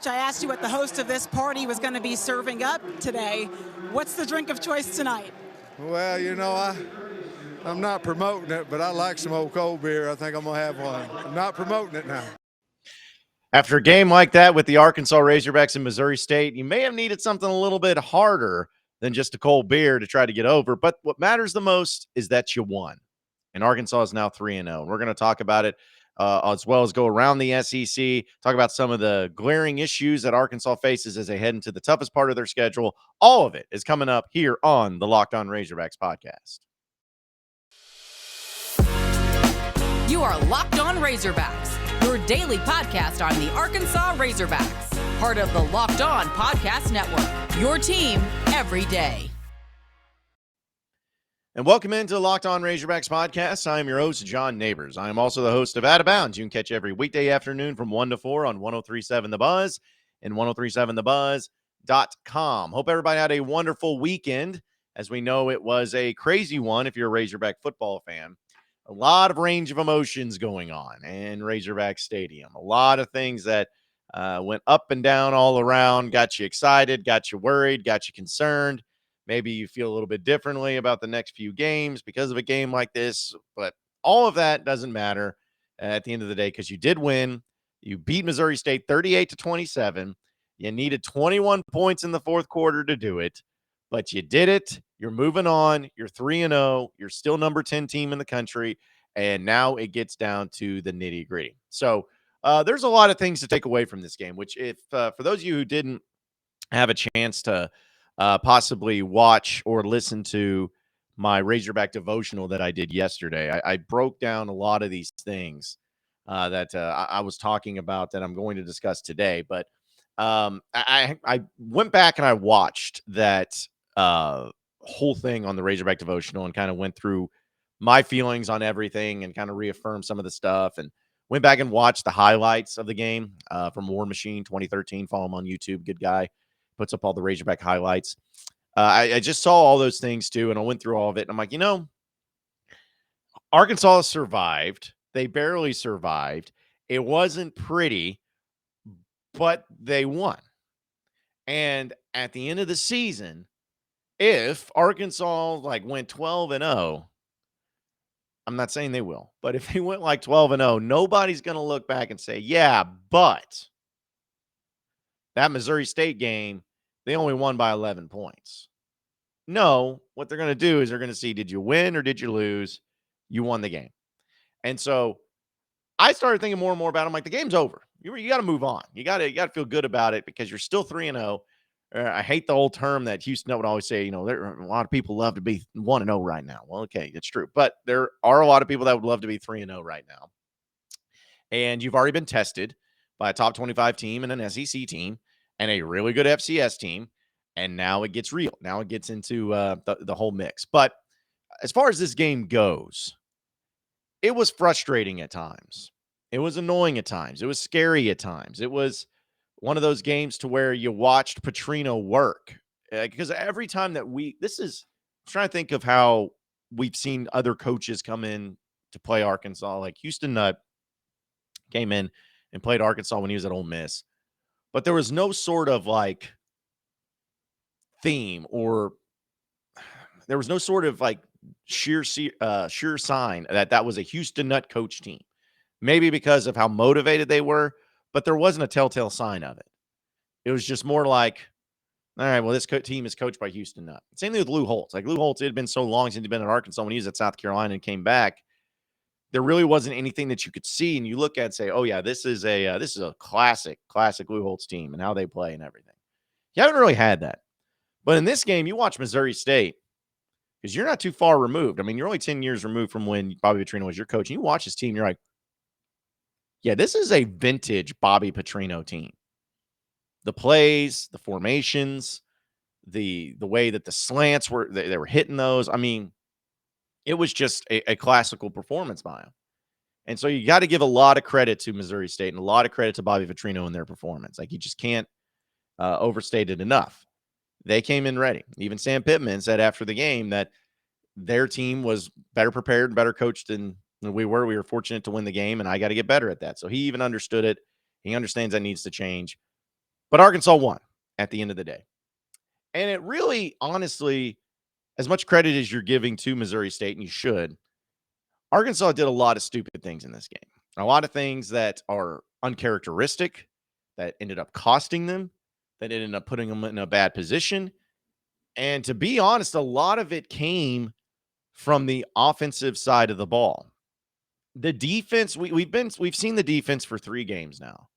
Coach, I asked you what the host of this party was going to be serving up today. What's the drink of choice tonight? Well, I'm not promoting it, but I like some old cold beer. I think I'm going to have one. I'm not promoting it now. After a game like that with the Arkansas Razorbacks and Missouri State, you may have needed something a little bit harder than just a cold beer to try to get over. But what matters the most is that you won. And Arkansas is now 3-0. We're going to talk about it as well as go around the SEC, talk about some of the glaring issues that Arkansas faces as they head into the toughest part of their schedule. All of it is coming up here on the Locked On Razorbacks podcast. You are Locked On Razorbacks, your daily podcast on the Arkansas Razorbacks, part of the Locked On Podcast Network, your team every day. And welcome into the Locked On Razorbacks podcast. I am your host, John Nabors. I am also the host of Out of Bounds. You can catch every weekday afternoon from 1 to 4 on 103.7 The Buzz and 103.7thebuzz.com. Hope everybody had a wonderful weekend. As we know, it was a crazy one if you're a Razorback football fan. A lot of range of emotions going on in Razorback Stadium. A lot of things that went up and down all around, got you excited, got you worried, got you concerned. Maybe you feel a little bit differently about the next few games because of a game like this, but all of that doesn't matter at the end of the day because you did win. You beat Missouri State 38-27. You needed 21 points in the fourth quarter to do it, but you did it. You're moving on. You're 3-0. You're still number 10 team in the country, and now it gets down to the nitty-gritty. So there's a lot of things to take away from this game, which if for those of you who didn't have a chance to possibly watch or listen to my Razorback devotional that I did yesterday, I broke down a lot of these things that I was talking about that I'm going to discuss today. But I went back and I watched that whole thing on the Razorback devotional and kind of went through my feelings on everything and kind of reaffirmed some of the stuff and went back and watched the highlights of the game from War Machine 2013. Follow him on YouTube. Good guy. Puts up all the Razorback highlights. I just saw all those things too, and I went through all of it. And I'm like, Arkansas survived. They barely survived. It wasn't pretty, but they won. And at the end of the season, if Arkansas went 12-0, I'm not saying they will, but if they went 12-0, nobody's going to look back and say, yeah, but that Missouri State game, they only won by 11 points. No, what they're going to do is they're going to see, did you win or did you lose? You won the game. And so I started thinking more and more about it. I'm like, the game's over. You got to move on. You got to feel good about it because you're still 3-0. I hate the old term that Houston would always say, there are a lot of people love to be 1-0 right now. Well, okay, it's true. But there are a lot of people that would love to be 3-0 right now. And you've already been tested by a top 25 team and an SEC team and a really good FCS team. And now it gets real. Now it gets into the whole mix. But as far as this game goes, it was frustrating at times. It was annoying at times. It was scary at times. It was one of those games to where you watched Petrino work. Because every time that I'm trying to think of how we've seen other coaches come in to play Arkansas. Like Houston Nutt came in and played Arkansas when he was at Ole Miss. But there was no sort of theme, or there was no sort of sure sign that was a Houston Nutt coach team. Maybe because of how motivated they were, but there wasn't a telltale sign of it. It was just more like, all right, well, this team is coached by Houston Nutt. Same thing with Lou Holtz. Lou Holtz, it had been so long since he'd been at Arkansas when he was at South Carolina and came back. There really wasn't anything that you could see and you look at and say, oh yeah, this is a classic Lou Holtz team and how they play and everything. You haven't really had that. But in this game, you watch Missouri State because you're not too far removed. I mean, you're only 10 years removed from when Bobby Petrino was your coach. And you watch his team, you're like, yeah, this is a vintage Bobby Petrino team. The plays, the formations, the way that the slants were, they were hitting those. I mean, it was just a classical performance by him. And so you got to give a lot of credit to Missouri State and a lot of credit to Bobby Petrino in their performance. You just can't overstate it enough. They came in ready. Even Sam Pittman said after the game that their team was better prepared, better coached than we were. We were fortunate to win the game, and I got to get better at that. So he even understood it. He understands that needs to change. But Arkansas won at the end of the day. And it really, honestly, as much credit as you're giving to Missouri State, and you should, Arkansas did a lot of stupid things in this game. A lot of things that are uncharacteristic, that ended up costing them, that ended up putting them in a bad position. And to be honest, a lot of it came from the offensive side of the ball. The defense, we've seen the defense for 3 games now.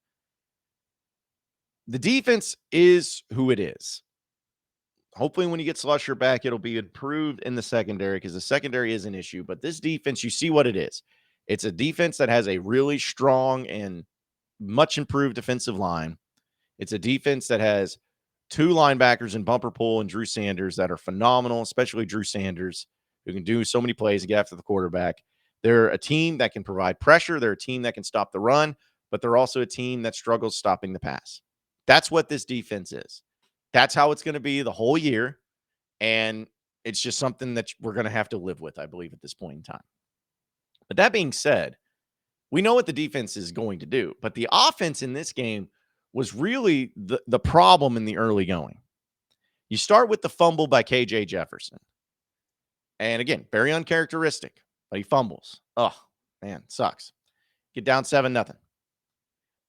The defense is who it is. Hopefully when you get Slusher back, it'll be improved in the secondary, because the secondary is an issue. But this defense, you see what it is. It's a defense that has a really strong and much improved defensive line. It's a defense that has 2 linebackers in Bumper Pool and Drew Sanders that are phenomenal, especially Drew Sanders, who can do so many plays and get after the quarterback. They're a team that can provide pressure. They're a team that can stop the run, but they're also a team that struggles stopping the pass. That's what this defense is. That's how it's going to be the whole year. And it's just something that we're going to have to live with, I believe, at this point in time. But that being said, we know what the defense is going to do. But the offense in this game was really the problem in the early going. You start with the fumble by KJ Jefferson. And again, very uncharacteristic, but he fumbles. Oh, man, sucks. Get down 7-0.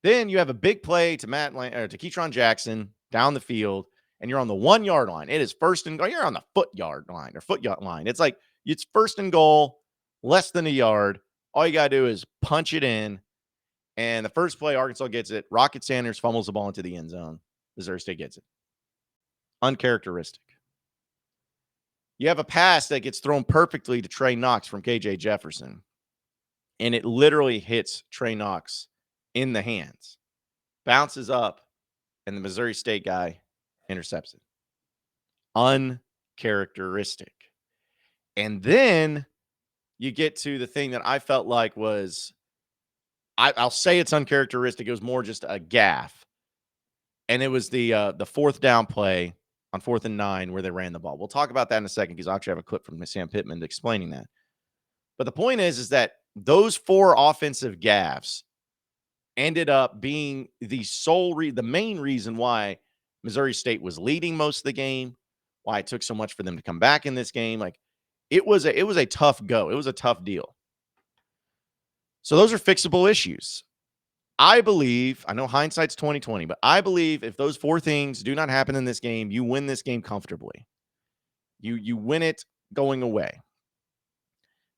Then you have a big play to to Ketron Jackson down the field, and you're on the 1-yard line. It is first and goal. You're on the foot yard line. It's like it's first and goal, less than a yard. All you got to do is punch it in. And the first play, Arkansas gets it. Rocket Sanders fumbles the ball into the end zone. Missouri State gets it. Uncharacteristic. You have a pass that gets thrown perfectly to Trey Knox from KJ Jefferson, and it literally hits Trey Knox in the hands, bounces up, and the Missouri State guy intercepts it. Uncharacteristic. And then you get to the thing that I felt like was, I'll say it's uncharacteristic. It was more just a gaffe. And it was the 4th down play on 4th and 9 where they ran the ball. We'll talk about that in a second, because I actually have a clip from Sam Pittman explaining that. But the point is that those 4 offensive gaffes ended up being the main reason why Missouri State was leading most of the game, why it took so much for them to come back in this game. Like, it was a tough go. It was a tough deal. So those are fixable issues. I believe, I know hindsight's 20/20, but I believe if those 4 things do not happen in this game, you win this game comfortably. You win it going away.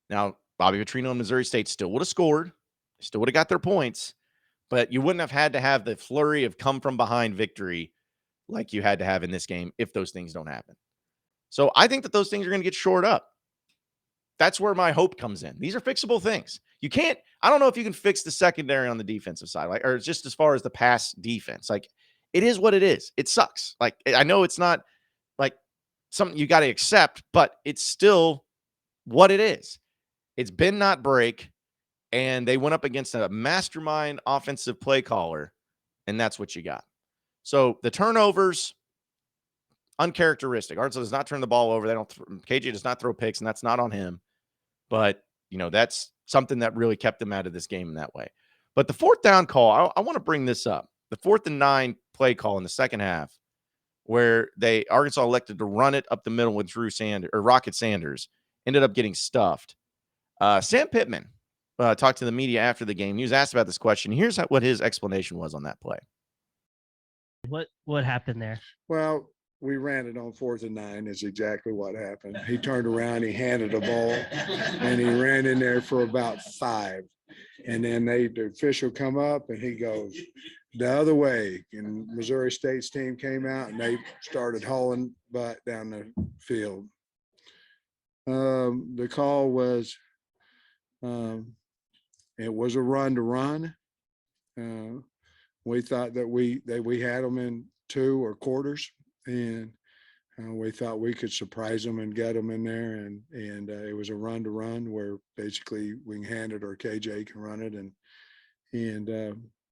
Now, Bobby Petrino and Missouri State still would have scored, still would have got their points, but you wouldn't have had to have the flurry of come from behind victory like you had to have in this game if those things don't happen. So I think that those things are going to get shored up. That's where my hope comes in. These are fixable things. I don't know if you can fix the secondary on the defensive side, or just as far as the pass defense. Like, it is what it is. It sucks. Like, I know it's not like something you got to accept, but it's still what it is. It's bend not break, and they went up against a mastermind offensive play caller, and that's what you got. So the turnovers, uncharacteristic. Arkansas does not turn the ball over. KJ does not throw picks, and that's not on him. But, that's something that really kept them out of this game in that way. But the 4th down call, I want to bring this up. The 4th and 9 play call in the second half, where Arkansas elected to run it up the middle with Rocket Sanders, ended up getting stuffed. Sam Pittman talked to the media after the game. He was asked about this question. Here's what his explanation was on that play. What happened there? Well, we ran it on 4th and 9 is exactly what happened. He turned around, he handed the ball, and he ran in there for about 5. And then the official come up, and he goes the other way. And Missouri State's team came out, and they started hauling butt down the field. The call was, it was a run to run. We thought that we had them in 2 or quarters. And we thought we could surprise them and get them in there, and it was a run to run where basically we can hand it or KJ can run it, and it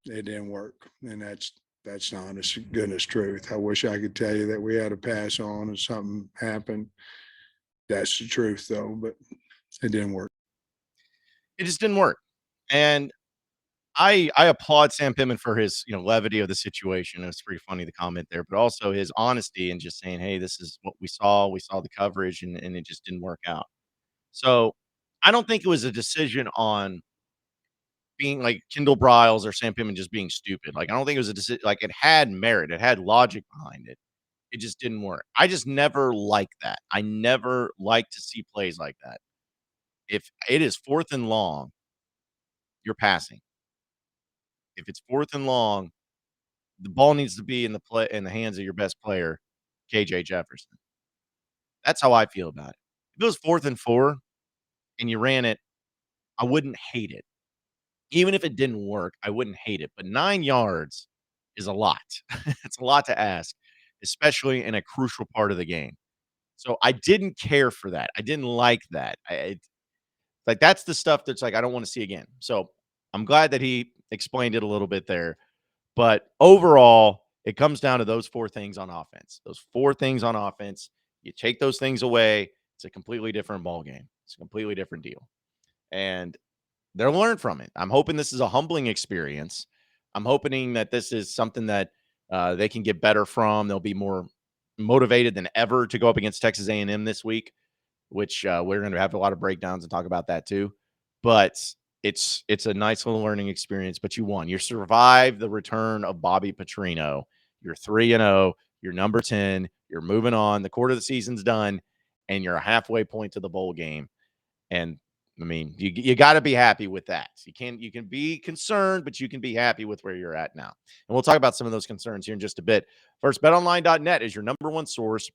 didn't work. And that's the honest goodness truth. I wish I could tell you that we had a pass on and something happened. That's the truth, though, but it didn't work. It just didn't work. And I applaud Sam Pittman for his, levity of the situation. It was pretty funny, the comment there, but also his honesty and just saying, "Hey, this is what we saw. We saw the coverage and it just didn't work out." So, I don't think it was a decision on being like Kendall Briles or Sam Pittman just being stupid. Like, I don't think it was a decision. Like, it had merit. It had logic behind it. It just didn't work. I just never liked that. I never like to see plays like that. If it is 4th and long, you're passing. If it's 4th and long, the ball needs to be in the hands of your best player, KJ Jefferson. That's how I feel about it. If it was 4th and 4 and you ran it, I wouldn't hate it. Even if it didn't work, I wouldn't hate it. But 9 yards is a lot. It's a lot to ask, especially in a crucial part of the game. So I didn't care for that. I didn't like that. Like, that's the stuff that's like, I don't want to see again. So I'm glad that he explained it a little bit there. But overall, it comes down to those 4 things on offense. Those 4 things on offense, you take those things away, it's a completely different ball game. It's a completely different deal. And they'll learn from it. I'm hoping this is a humbling experience. I'm hoping that this is something that they can get better from. They'll be more motivated than ever to go up against Texas A&M this week, which we're going to have a lot of breakdowns and talk about that too. But it's a nice little learning experience. But you won. You survived the return of Bobby Petrino. You're 3-0. You're number 10. You're moving on. The quarter of the season's done, and you're a halfway point to the bowl game. And I mean, you got to be happy with that. You can be concerned, but you can be happy with where you're at now. And we'll talk about some of those concerns here in just a bit. First, betonline.net is your number one source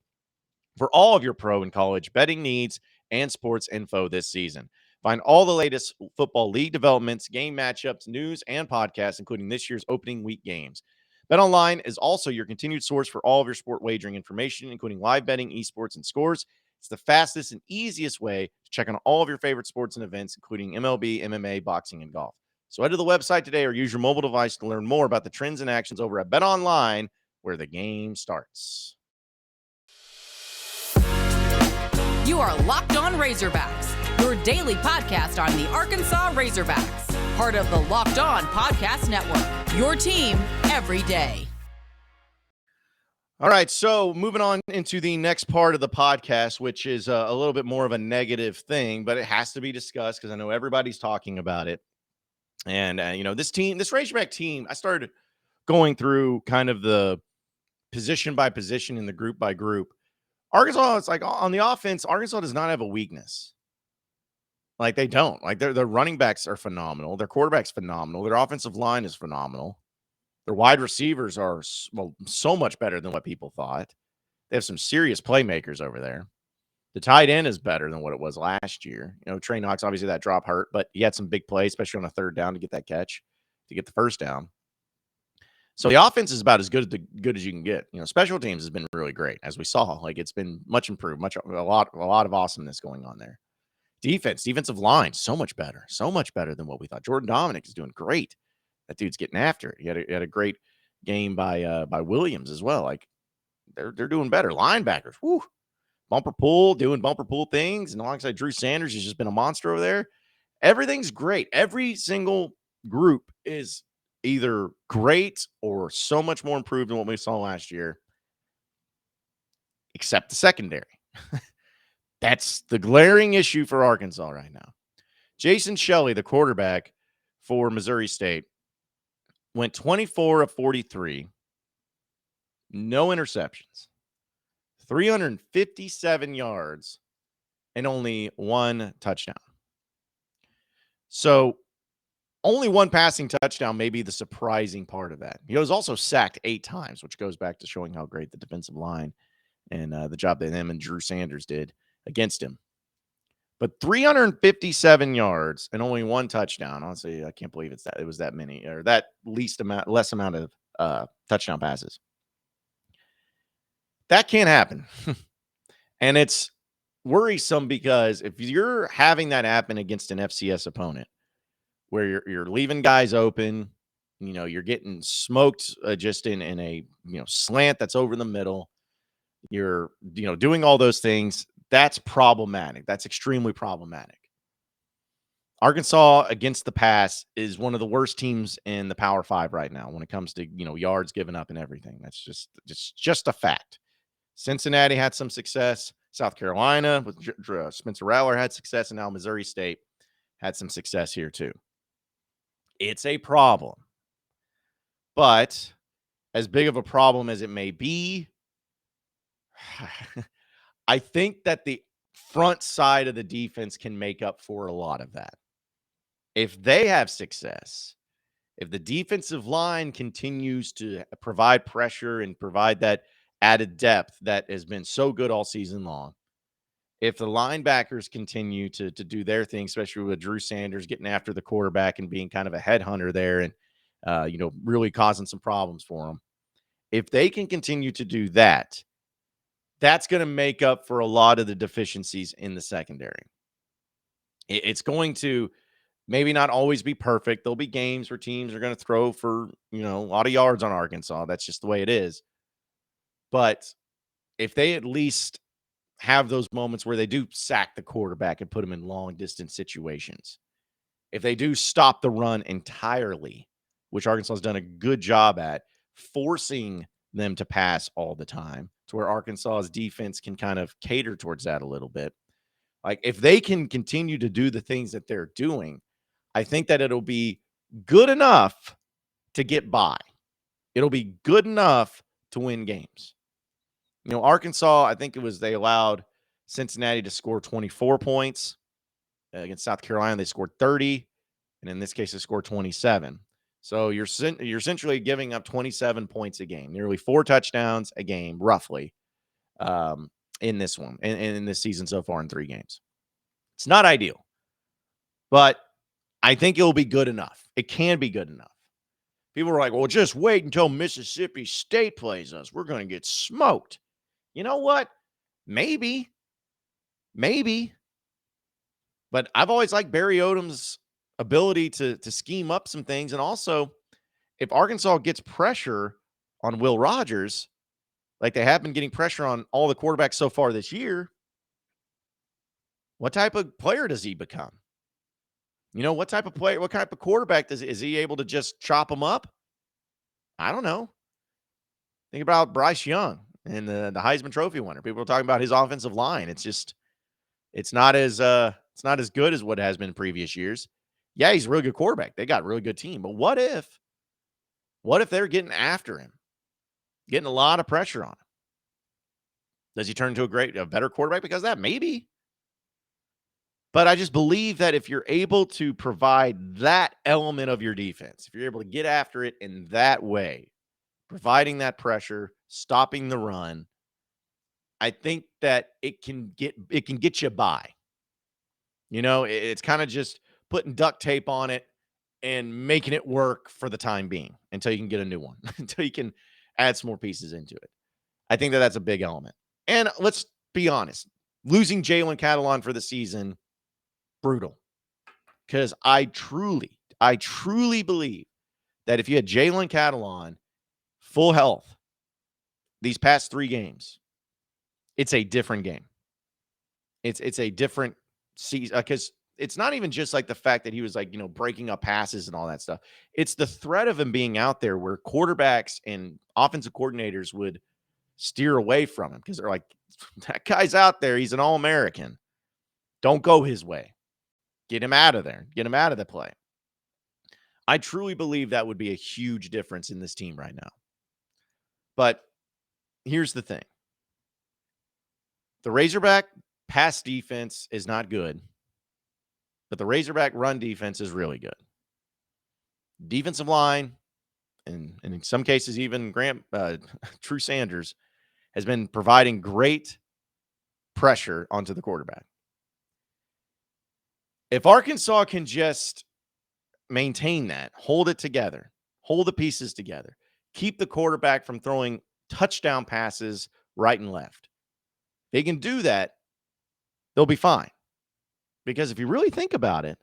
for all of your pro and college betting needs and sports info this season. Find all the latest football league developments, game matchups, news, and podcasts, including this year's opening week games. BetOnline is also your continued source for all of your sport wagering information, including live betting, esports, and scores. It's the fastest and easiest way to check on all of your favorite sports and events, including MLB, MMA, boxing, and golf. So head to the website today or use your mobile device to learn more about the trends and actions over at BetOnline, where the game starts. You are Locked On Razorbacks, your daily podcast on the Arkansas Razorbacks, part of the Locked On Podcast Network, your team every day. All right, so moving on into the next part of the podcast, which is a little bit more of a negative thing, but it has to be discussed because I know everybody's talking about it. And, this Razorback team, I started going through kind of the position by position and the group by group. Arkansas, it's like on the offense, Arkansas does not have a weakness. Like, they don't. Like, their running backs are phenomenal. Their quarterback's phenomenal. Their offensive line is phenomenal. Their wide receivers are, so much better than what people thought. They have some serious playmakers over there. The tight end is better than what it was last year. Trey Knox, obviously that drop hurt, but he had some big plays, especially on a 3rd down to get that catch, to get the 1st down. So the offense is about as good as you can get. Special teams has been really great, as we saw. Like, it's been much improved, a lot of awesomeness going on there. Defensive line, so much better than what we thought. Jordan Dominic is doing great. That dude's getting after it. He had a great game by Williams as well. Like, they're doing better. Linebackers, doing bumper pool things. And alongside Drew Sanders, he's just been a monster over there. Everything's great. Every single group is either great or so much more improved than what we saw last year, except the secondary. That's the glaring issue for Arkansas right now. Jason Shelley, the quarterback for Missouri State, went 24 of 43, no interceptions, 357 yards, and only 1 touchdown. So only 1 passing touchdown may be the surprising part of that. He was also sacked 8 times, which goes back to showing how great the defensive line and the job that him and Drew Sanders did against him. But 357 yards and only 1 touchdown. Honestly, I can't believe it was that many, or that less amount of touchdown passes. That can't happen. And it's worrisome because if you're having that happen against an FCS opponent, where you're leaving guys open, you're getting smoked just in a slant that's over the middle, you're doing all those things. That's problematic. That's extremely problematic. Arkansas against the pass is one of the worst teams in the Power 5 right now when it comes to, yards given up and everything. That's just a fact. Cincinnati had some success. South Carolina with Spencer Rattler had success, and now Missouri State had some success here too. It's a problem. But as big of a problem as it may be, I think that the front side of the defense can make up for a lot of that. If they have success, if the defensive line continues to provide pressure and provide that added depth that has been so good all season long, if the linebackers continue to do their thing, especially with Drew Sanders getting after the quarterback and being kind of a headhunter there and, really causing some problems for them, if they can continue to do that, that's going to make up for a lot of the deficiencies in the secondary. It's going to maybe not always be perfect. There'll be games where teams are going to throw for, a lot of yards on Arkansas. That's just the way it is. But if they at least have those moments where they do sack the quarterback and put him in long distance situations, if they do stop the run entirely, which Arkansas has done a good job at, forcing them to pass all the time to where Arkansas's defense can kind of cater towards that a little bit. Like if they can continue to do the things that they're doing, I think that it'll be good enough to get by. It'll be good enough to win games. Arkansas, I think they allowed Cincinnati to score 24 points. Against South Carolina, they scored 30. And in this case, they scored 27. So you're essentially giving up 27 points a game, nearly 4 touchdowns a game, roughly, in this one, and in this season so far in 3 games. It's not ideal, but I think it'll be good enough. It can be good enough. People are like, well, just wait until Mississippi State plays us. We're going to get smoked. You know what? Maybe. But I've always liked Barry Odom's ability to scheme up some things. And also, if Arkansas gets pressure on Will Rogers, like they have been getting pressure on all the quarterbacks so far this year, what type of player does he become? What type of player, what type of quarterback is he able to just chop them up? I don't know. Think about Bryce Young and the Heisman Trophy winner. People are talking about his offensive line. It's not as good as what it has been in previous years. Yeah, he's a really good quarterback. They got a really good team. But what if they're getting after him, getting a lot of pressure on him? Does he turn into a better quarterback because of that? Maybe. But I just believe that if you're able to provide that element of your defense, if you're able to get after it in that way, providing that pressure, stopping the run, I think that it can get you by. It's kind of just putting duct tape on it and making it work for the time being until you can get a new one, until you can add some more pieces into it. I think that that's a big element. And let's be honest, losing Jalen Catalon for the season, brutal. Because I truly believe that if you had Jalen Catalon full health these past 3 games, it's a different game. It's a different season because it's not even just like the fact that he was like, breaking up passes and all that stuff. It's the threat of him being out there where quarterbacks and offensive coordinators would steer away from him because they're like, that guy's out there. He's an All-American. Don't go his way. Get him out of there. Get him out of the play. I truly believe that would be a huge difference in this team right now. But here's the thing. The Razorback pass defense is not good, but the Razorback run defense is really good. Defensive line, and in some cases even Drew Sanders, has been providing great pressure onto the quarterback. If Arkansas can just maintain that, hold it together, hold the pieces together, keep the quarterback from throwing touchdown passes right and left, they can do that, they'll be fine. Because if you really think about it,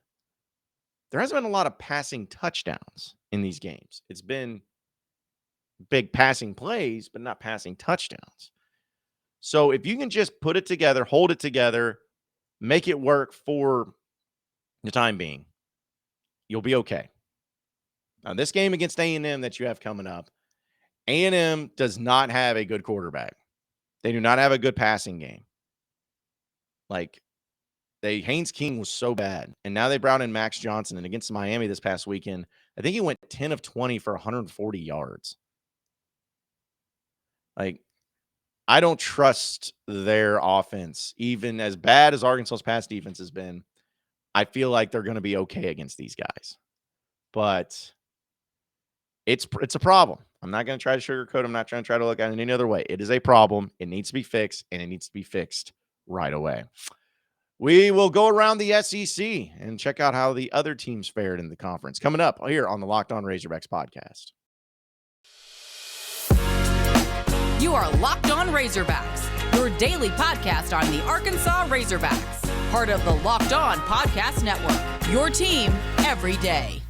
there hasn't been a lot of passing touchdowns in these games. It's been big passing plays, but not passing touchdowns. So if you can just put it together, hold it together, make it work for the time being, you'll be okay. Now, this game against A&M that you have coming up, A&M does not have a good quarterback. They do not have a good passing game. Like, Haynes King was so bad. And now they brought in Max Johnson. And against Miami this past weekend, I think he went 10 of 20 for 140 yards. Like, I don't trust their offense. Even as bad as Arkansas's pass defense has been, I feel like they're going to be okay against these guys. But it's a problem. I'm not going to try to sugarcoat. I'm not trying to look at it any other way. It is a problem. It needs to be fixed, and it needs to be fixed right away. We will go around the SEC and check out how the other teams fared in the conference. Coming up here on the Locked On Razorbacks podcast. You are Locked On Razorbacks, your daily podcast on the Arkansas Razorbacks, part of the Locked On Podcast Network, your team every day.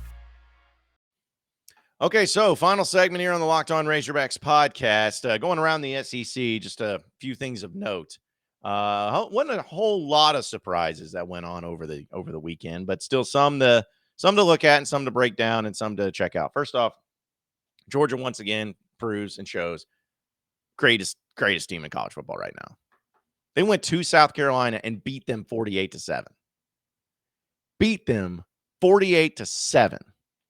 Okay, so final segment here on the Locked On Razorbacks podcast. Going around the SEC, just a few things of note. Wasn't a whole lot of surprises that went on over the weekend, but still some to look at and some to break down and some to check out. First off, Georgia once again proves and shows greatest team in college football right now. They went to South Carolina and beat them 48-7. Beat them 48-7.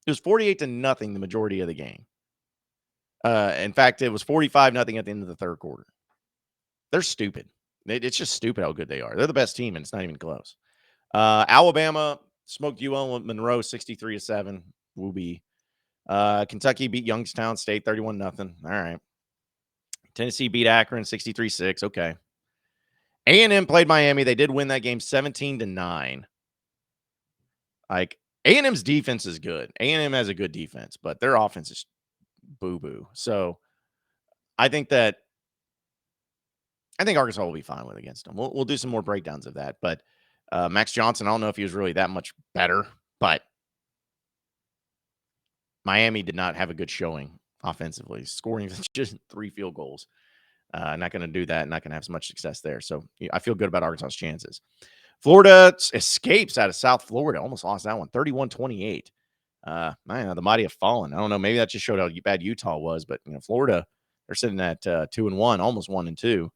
It was 48-0 the majority of the game. In fact, it was 45-0 at the end of the third quarter. They're stupid. It's just stupid how good they are. They're the best team, and it's not even close. Alabama smoked UL Monroe 63-7. Whoopee. Kentucky beat Youngstown State 31-0. All right. Tennessee beat Akron 63-6. Okay. A&M played Miami. They did win that game 17-9. Like, A&M's defense is good. A&M has a good defense, but their offense is boo-boo. So I think Arkansas will be fine with against them. We'll do some more breakdowns of that. But Max Johnson, I don't know if he was really that much better, but Miami did not have a good showing offensively, scoring just 3 field goals. Not going to do that. Not going to have so much success there. So I feel good about Arkansas's chances. Florida escapes out of South Florida. Almost lost that one, 31-28. Man, the mighty have fallen. I don't know. Maybe that just showed how bad Utah was. But, Florida, they're sitting at 2-1, almost 1-2.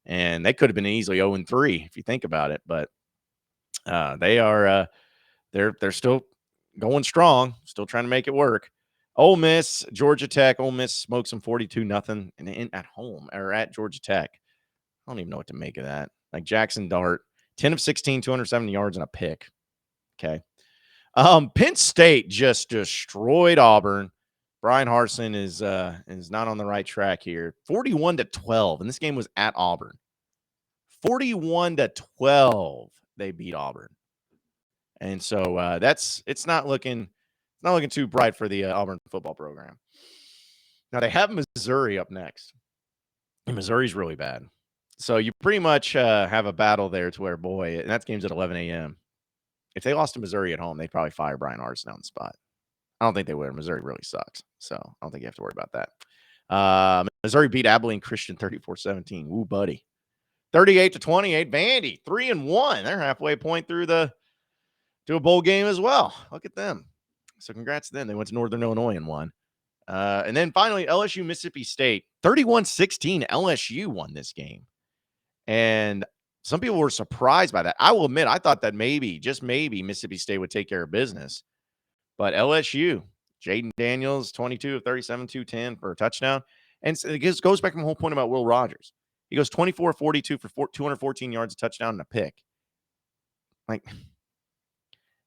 And they could have been easily 0-3 if you think about it. But they are they're still going strong, still trying to make it work. Ole Miss, Georgia Tech. Ole Miss smokes them 42-0 at home or at Georgia Tech. I don't even know what to make of that. Like Jackson Dart, 10 of 16, 270 yards and a pick. Okay. Penn State just destroyed Auburn. Brian Harsin is not on the right track here. 41-12, and this game was at Auburn. 41-12, they beat Auburn, and so it's not looking too bright for the Auburn football program. Now they have Missouri up next, and Missouri's really bad. So you pretty much have a battle there to where, boy, and that game's at 11 a.m. If they lost to Missouri at home, they'd probably fire Brian Harsin on the spot. I don't think they would. Missouri really sucks. So I don't think you have to worry about that. Missouri beat Abilene Christian 34-17. Woo, buddy. 38-28. Vandy, 3-1. They're halfway point through to a bowl game as well. Look at them. So congrats to them. They went to Northern Illinois and won. And then finally, LSU Mississippi State. 31-16. LSU won this game. And some people were surprised by that. I will admit, I thought that maybe, just maybe, Mississippi State would take care of business. But LSU, Jaden Daniels, 22 of 37, 210 for a touchdown. And it just goes back to my whole point about Will Rogers. He goes 24 of 42 for 214 yards, a touchdown, and a pick. Like,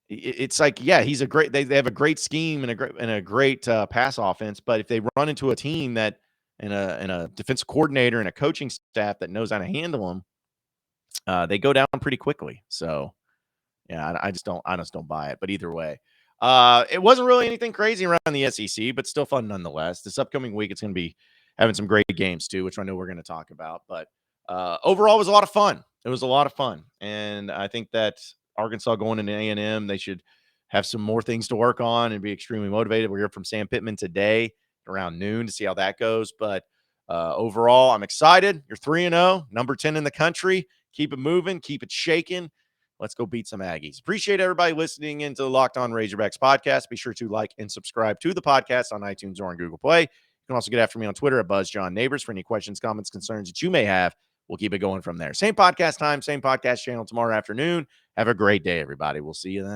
it's like, yeah, he's a great. They have a great scheme and a great pass offense. But if they run into a team that and a defensive coordinator and a coaching staff that knows how to handle them, they go down pretty quickly. So, yeah, I just don't buy it. But either way. It wasn't really anything crazy around the SEC, but still fun nonetheless. This upcoming week, it's going to be having some great games too, which I know we're going to talk about. But overall, it was a lot of fun. It was a lot of fun. And I think that Arkansas going into A&M, they should have some more things to work on and be extremely motivated. We'll hear from Sam Pittman today around noon to see how that goes. But overall, I'm excited. You're 3-0, number 10 in the country. Keep it moving. Keep it shaking. Let's go beat some Aggies. Appreciate everybody listening into the Locked On Razorbacks podcast. Be sure to like and subscribe to the podcast on iTunes or on Google Play. You can also get after me on Twitter at BuzzJohnNabors for any questions, comments, concerns that you may have. We'll keep it going from there. Same podcast time, same podcast channel tomorrow afternoon. Have a great day, everybody. We'll see you then.